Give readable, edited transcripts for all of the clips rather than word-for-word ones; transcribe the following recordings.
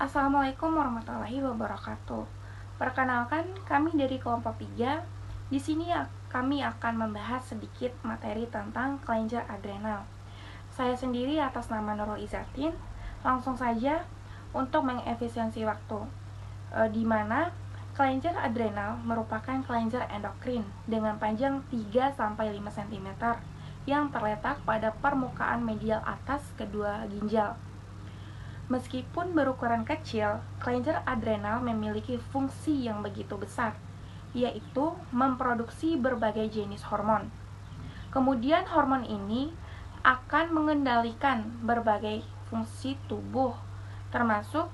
Assalamualaikum warahmatullahi wabarakatuh. Perkenalkan, kami dari kelompok 3. Di sini kami akan membahas sedikit materi tentang kelenjar adrenal. Saya sendiri atas nama Nurul Izatin. Langsung saja untuk mengefisiensi waktu. Di mana kelenjar adrenal merupakan kelenjar endokrin dengan panjang 3-5 cm yang terletak pada permukaan medial atas kedua ginjal. Meskipun berukuran kecil, kelenjar adrenal memiliki fungsi yang begitu besar, yaitu memproduksi berbagai jenis hormon. Kemudian hormon ini akan mengendalikan berbagai fungsi tubuh, termasuk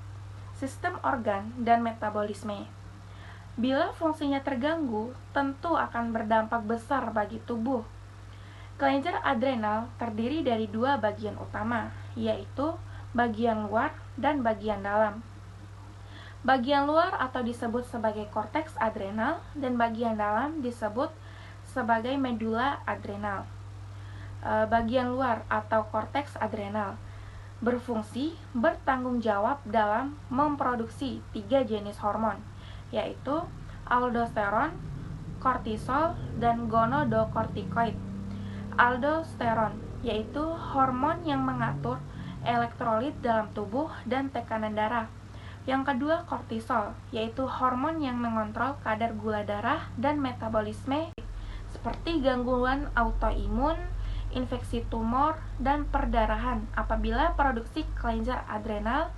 sistem organ dan metabolisme. Bila fungsinya terganggu, tentu akan berdampak besar bagi tubuh. Kelenjar adrenal terdiri dari dua bagian utama, yaitu bagian luar dan bagian dalam. Bagian luar atau disebut sebagai korteks adrenal dan bagian dalam disebut sebagai medula adrenal. Bagian luar atau korteks adrenal berfungsi bertanggung jawab dalam memproduksi 3 jenis hormon, yaitu aldosteron, kortisol, dan gonodokortikoid. Aldosteron yaitu hormon yang mengatur elektrolit dalam tubuh dan tekanan darah. Yang kedua, kortisol, yaitu hormon yang mengontrol kadar gula darah dan metabolisme seperti gangguan autoimun, infeksi tumor, dan perdarahan apabila produksi kelenjar adrenal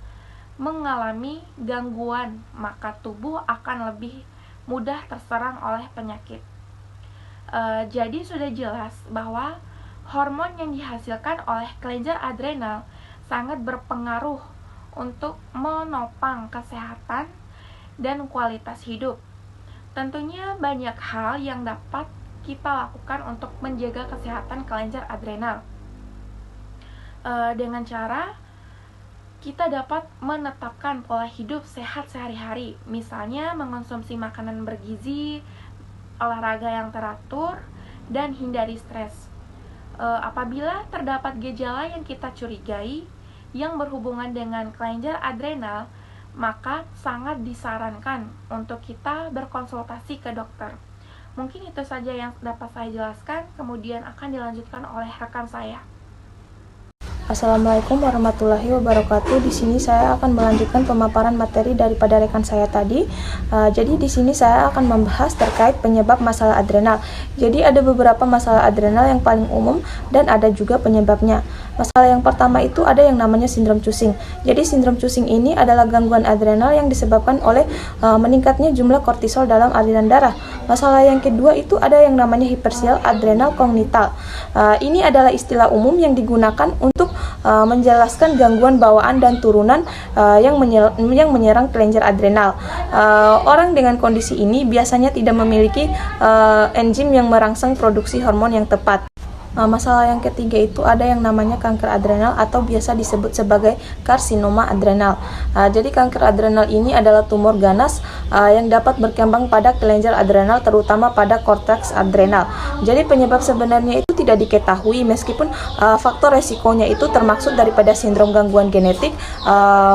mengalami gangguan, maka tubuh akan lebih mudah terserang oleh penyakit. Jadi sudah jelas bahwa hormon yang dihasilkan oleh kelenjar adrenal sangat berpengaruh untuk menopang kesehatan dan kualitas hidup. Tentunya banyak hal yang dapat kita lakukan untuk menjaga kesehatan kelenjar adrenal. Dengan cara kita dapat menetapkan pola hidup sehat sehari-hari, misalnya mengonsumsi makanan bergizi, olahraga yang teratur, dan hindari stres. Apabila terdapat gejala yang kita curigai yang berhubungan dengan kelenjar adrenal, maka sangat disarankan untuk kita berkonsultasi ke dokter. Mungkin itu saja yang dapat saya jelaskan, kemudian akan dilanjutkan oleh rekan saya. Assalamualaikum warahmatullahi wabarakatuh. Di sini saya akan melanjutkan pemaparan materi daripada rekan saya tadi. Jadi di sini saya akan membahas terkait penyebab masalah adrenal. Jadi ada beberapa masalah adrenal yang paling umum dan ada juga penyebabnya. Masalah yang pertama itu ada yang namanya sindrom Cushing. Jadi sindrom Cushing ini adalah gangguan adrenal yang disebabkan oleh meningkatnya jumlah kortisol dalam aliran darah. Masalah yang kedua itu ada yang namanya hipersial adrenal kongnital. Ini adalah istilah umum yang digunakan untuk menjelaskan gangguan bawaan dan turunan yang menyerang kelenjar adrenal. Orang dengan kondisi ini biasanya tidak memiliki enzim yang merangsang produksi hormon yang tepat. Masalah yang ketiga itu ada yang namanya kanker adrenal atau biasa disebut sebagai karsinoma adrenal. Jadi kanker adrenal ini adalah tumor ganas yang dapat berkembang pada kelenjar adrenal, terutama pada korteks adrenal. Jadi penyebab sebenarnya itu tidak diketahui, meskipun faktor resikonya itu termaksud daripada sindrom gangguan genetik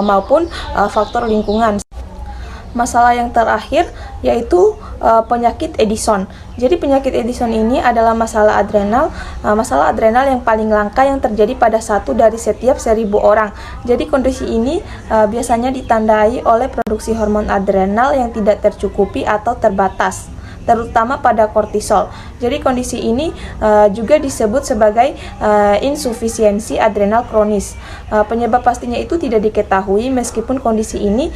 maupun faktor lingkungan. Masalah yang terakhir yaitu penyakit Addison. Jadi penyakit Addison ini adalah masalah adrenal yang paling langka yang terjadi pada 1 dari setiap 1.000 orang. Jadi kondisi ini biasanya ditandai oleh produksi hormon adrenal yang tidak tercukupi atau terbatas, terutama pada kortisol. Jadi kondisi ini juga disebut sebagai insufisiensi adrenal kronis. Penyebab pastinya itu tidak diketahui, meskipun kondisi ini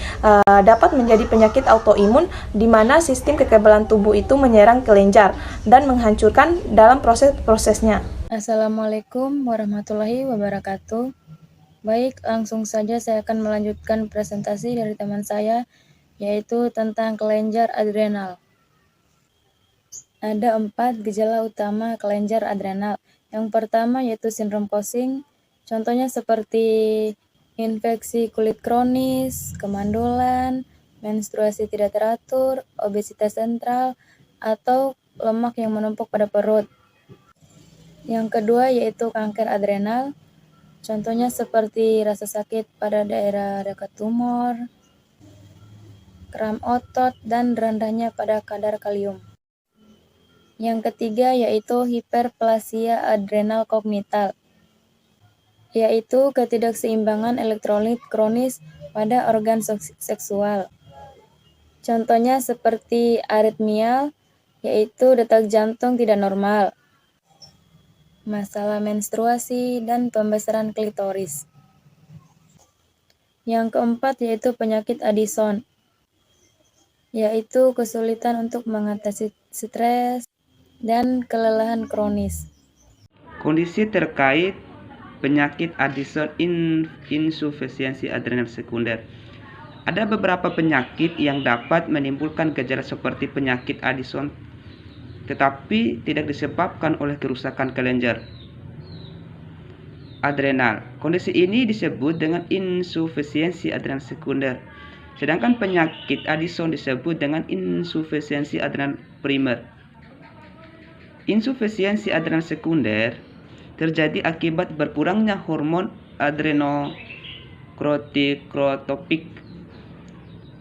dapat menjadi penyakit autoimun di mana sistem kekebalan tubuh itu menyerang kelenjar dan menghancurkan dalam proses-prosesnya. Assalamualaikum warahmatullahi wabarakatuh. Baik, langsung saja saya akan melanjutkan presentasi dari teman saya, yaitu tentang kelenjar adrenal. Ada 4 gejala utama kelenjar adrenal. Yang pertama yaitu sindrom Cushing, contohnya seperti infeksi kulit kronis, kemandulan, menstruasi tidak teratur, obesitas sentral, atau lemak yang menumpuk pada perut. Yang kedua yaitu kanker adrenal, contohnya seperti rasa sakit pada daerah dekat tumor, kram otot, dan rendahnya pada kadar kalium. Yang ketiga yaitu hiperplasia adrenal kognital, yaitu ketidakseimbangan elektrolit kronis pada organ seksual. Contohnya seperti aritmia, yaitu detak jantung tidak normal, masalah menstruasi, dan pembesaran klitoris. Yang keempat yaitu penyakit Addison, yaitu kesulitan untuk mengatasi stres dan kelelahan kronis. Kondisi terkait penyakit Addison insufisiensi adrenal sekunder. Ada beberapa penyakit yang dapat menimbulkan gejala seperti penyakit Addison, tetapi tidak disebabkan oleh kerusakan kelenjar adrenal. Kondisi ini disebut dengan insufisiensi adrenal sekunder, sedangkan penyakit Addison disebut dengan insufisiensi adrenal primer. Insufisiensi adrenal sekunder terjadi akibat berkurangnya hormon adrenokortikotropik,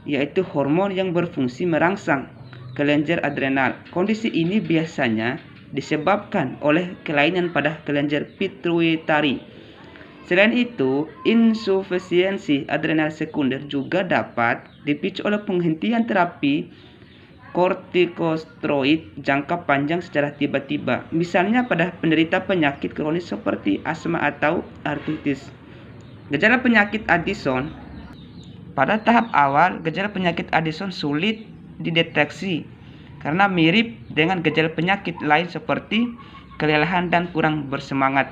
yaitu hormon yang berfungsi merangsang kelenjar adrenal. Kondisi ini biasanya disebabkan oleh kelainan pada kelenjar pituitari. Selain itu, insufisiensi adrenal sekunder juga dapat dipicu oleh penghentian terapi kortikosteroid jangka panjang secara tiba-tiba, misalnya pada penderita penyakit kronis seperti asma atau artritis. Gejala penyakit Addison. Pada tahap awal, gejala penyakit Addison sulit dideteksi karena mirip dengan gejala penyakit lain seperti kelelahan dan kurang bersemangat.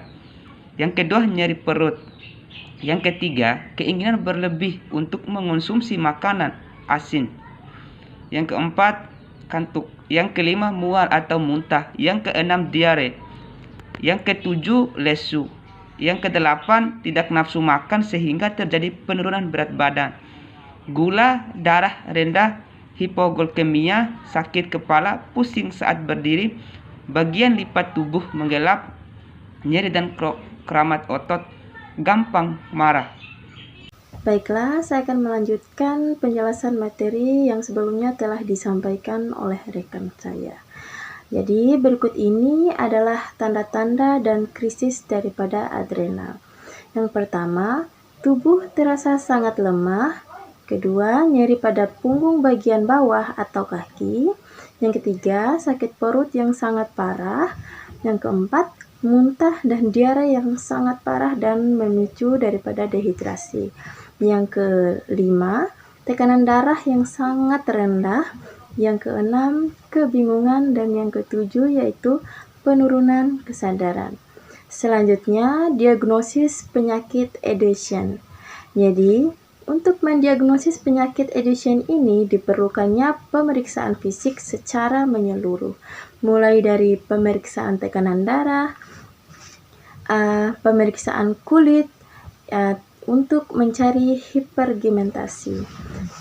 Yang kedua, nyeri perut. Yang ketiga, keinginan berlebih untuk mengonsumsi makanan asin. Yang keempat, kantuk. Yang kelima, mual atau muntah. Yang keenam, diare. Yang ketujuh, lesu. Yang kedelapan, tidak nafsu makan sehingga terjadi penurunan berat badan. Gula darah rendah, hipoglikemia, sakit kepala, pusing saat berdiri, bagian lipat tubuh menggelap, nyeri dan keramat otot, gampang marah. Baiklah, saya akan melanjutkan penjelasan materi yang sebelumnya telah disampaikan oleh rekan saya. Jadi, berikut ini adalah tanda-tanda dan krisis daripada adrenal. Yang pertama, tubuh terasa sangat lemah. Kedua, nyeri pada punggung bagian bawah atau kaki. Yang ketiga, sakit perut yang sangat parah. Yang keempat, muntah dan diare yang sangat parah dan memicu daripada dehidrasi. Yang kelima, tekanan darah yang sangat rendah. Yang keenam, kebingungan. Dan yang ketujuh yaitu penurunan kesadaran. Selanjutnya, diagnosis penyakit Addison. Jadi, untuk mendiagnosis penyakit Addison ini diperlukannya pemeriksaan fisik secara menyeluruh, mulai dari pemeriksaan tekanan darah, pemeriksaan kulit, untuk mencari hiperpigmentasi.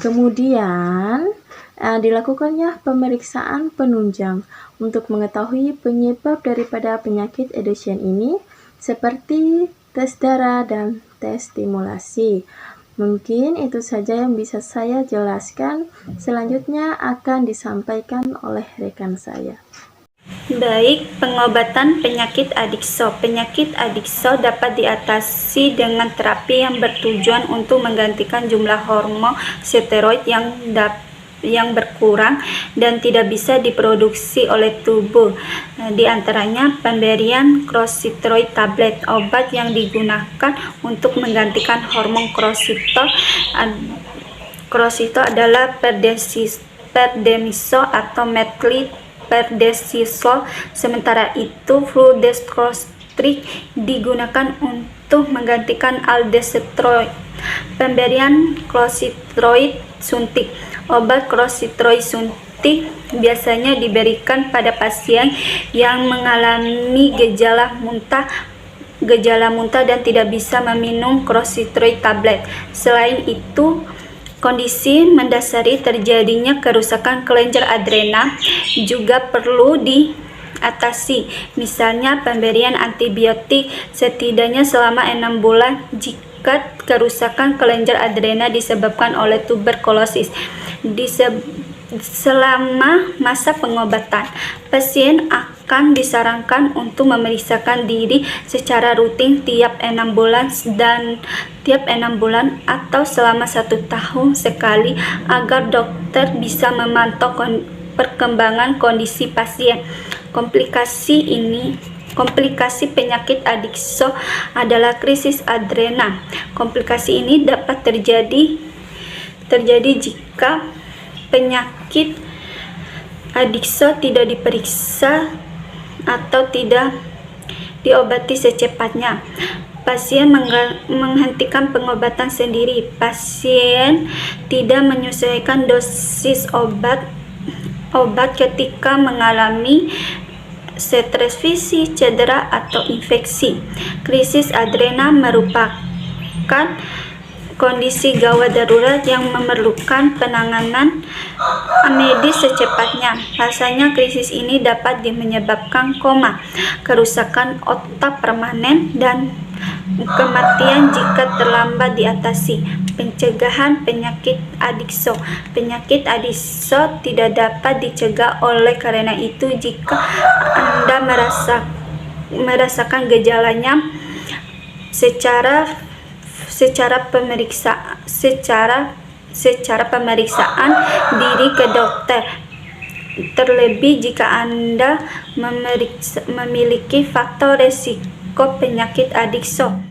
Kemudian dilakukannya pemeriksaan penunjang untuk mengetahui penyebab daripada penyakit Addison ini, seperti tes darah dan tes stimulasi. Mungkin itu saja yang bisa saya jelaskan. Selanjutnya akan disampaikan oleh rekan saya. Baik, pengobatan penyakit Addison. Penyakit Addison dapat diatasi dengan terapi yang bertujuan untuk menggantikan jumlah hormon steroid yang berkurang dan tidak bisa diproduksi oleh tubuh. Di antaranya pemberian corticosteroid tablet, obat yang digunakan untuk menggantikan hormon cortisol. Cortisol adalah prednisone atau methylprednisolone. Sementara itu, fluorouracil digunakan untuk menggantikan aldosteroid. Pemberian corticosteroid suntik. Obat corticosteroid suntik biasanya diberikan pada pasien yang mengalami gejala muntah dan tidak bisa meminum corticosteroid tablet. Selain itu, kondisi mendasari terjadinya kerusakan kelenjar adrenal juga perlu atasi, misalnya pemberian antibiotik setidaknya selama 6 bulan jika kerusakan kelenjar adrenal disebabkan oleh tuberkulosis. Selama masa pengobatan, pasien akan disarankan untuk memeriksakan diri secara rutin tiap 6 bulan atau selama 1 tahun sekali agar dokter bisa memantau perkembangan kondisi pasien. Komplikasi penyakit Addison adalah krisis adrenal. Komplikasi ini dapat terjadi jika penyakit Addison tidak diperiksa atau tidak diobati secepatnya. Pasien menghentikan pengobatan sendiri. Pasien tidak menyesuaikan dosis obat ketika mengalami stres fisik, cedera, atau infeksi. Krisis adrenal merupakan kondisi gawat darurat yang memerlukan penanganan medis secepatnya. Rasanya krisis ini dapat menyebabkan koma, kerusakan otak permanen, dan kematian jika terlambat diatasi. Pencegahan penyakit Addison. Penyakit Addison tidak dapat dicegah, oleh karena itu jika Anda merasakan gejalanya secara pemeriksaan diri ke dokter, terlebih jika Anda memiliki faktor resiko penyakit Addison.